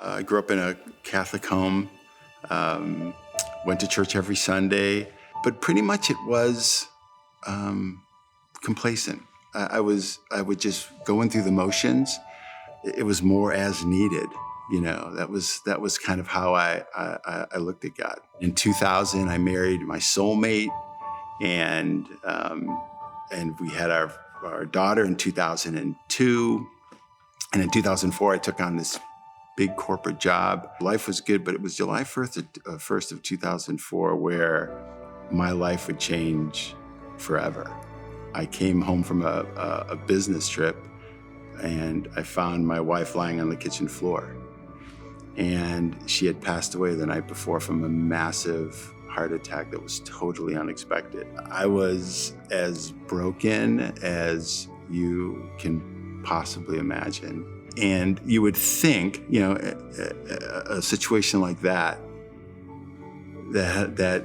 I grew up in a Catholic home, went to church every Sunday, but pretty much it was complacent. I would just go in through the motions. It was more as needed. That was kind of how I looked at God. In 2000, I married my soulmate, and we had our daughter in 2002. And in 2004, I took on this big corporate job. Life was good, but it was July 1st of 2004 where my life would change forever. I came home from a business trip, and I found my wife lying on the kitchen floor. And she had passed away the night before from a massive heart attack that was totally unexpected. I was as broken as you can possibly imagine. And you would think, a situation like that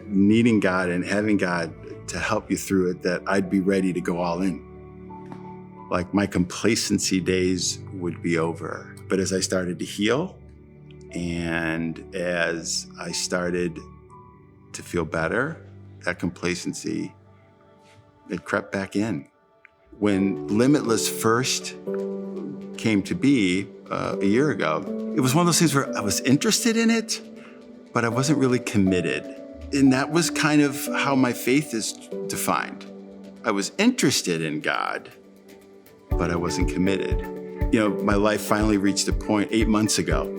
needing God and having God to help you through it, that I'd be ready to go all in. Like my complacency days would be over. But as I started to heal, and as I started to feel better, that complacency, it crept back in. When Limitless first came to be a year ago, it was one of those things where I was interested in it, but I wasn't really committed. And that was kind of how my faith is defined. I was interested in God, but I wasn't committed. My life finally reached a point 8 months ago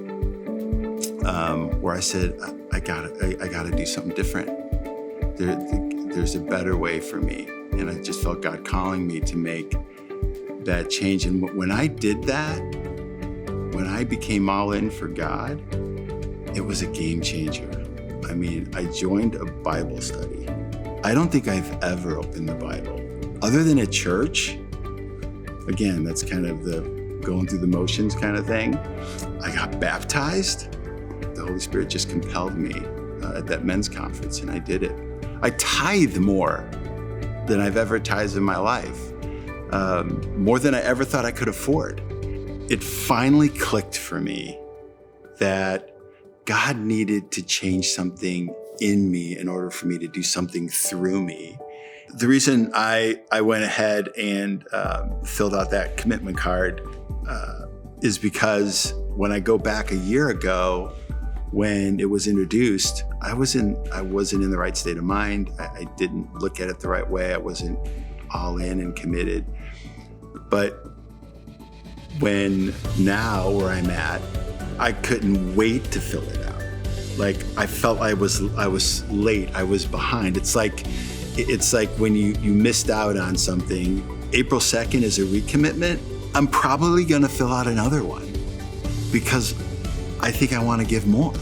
where I said, I gotta do something different. There's a better way for me. And I just felt God calling me to make that change. And when I did that, when I became all in for God, it was a game changer. I mean, I joined a Bible study. I don't think I've ever opened the Bible. Other than at church, again, that's kind of the going through the motions kind of thing. I got baptized. The Holy Spirit just compelled me at that men's conference, and I did it. I tithe more than I've ever tithed in my life, more than I ever thought I could afford. It finally clicked for me that God needed to change something in me in order for me to do something through me. The reason I went ahead and filled out that commitment card is because when I go back a year ago, when it was introduced, I wasn't in the right state of mind. I didn't look at it the right way. I wasn't all in and committed. But when now where I'm at, I couldn't wait to fill it out. Like I felt I was late. I was behind. It's like when you missed out on something. April 2nd is a recommitment. I'm probably gonna fill out another one because I think I want to give more.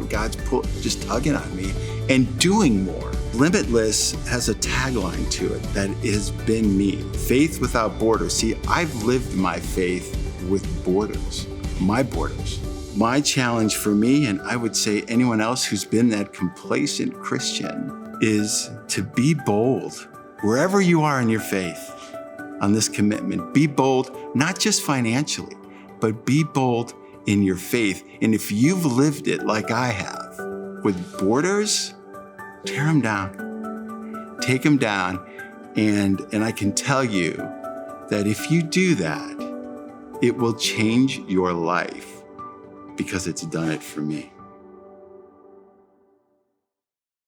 God's just tugging on me and doing more. Limitless has a tagline to it that has been me. Faith without borders. See, I've lived my faith with borders, my borders. My challenge for me, and I would say anyone else who's been that complacent Christian, is to be bold. Wherever you are in your faith, on this commitment, be bold, not just financially, but be bold in your faith. And if you've lived it like I have, with borders, tear them down, take them down. And I can tell you that if you do that, it will change your life because it's done it for me.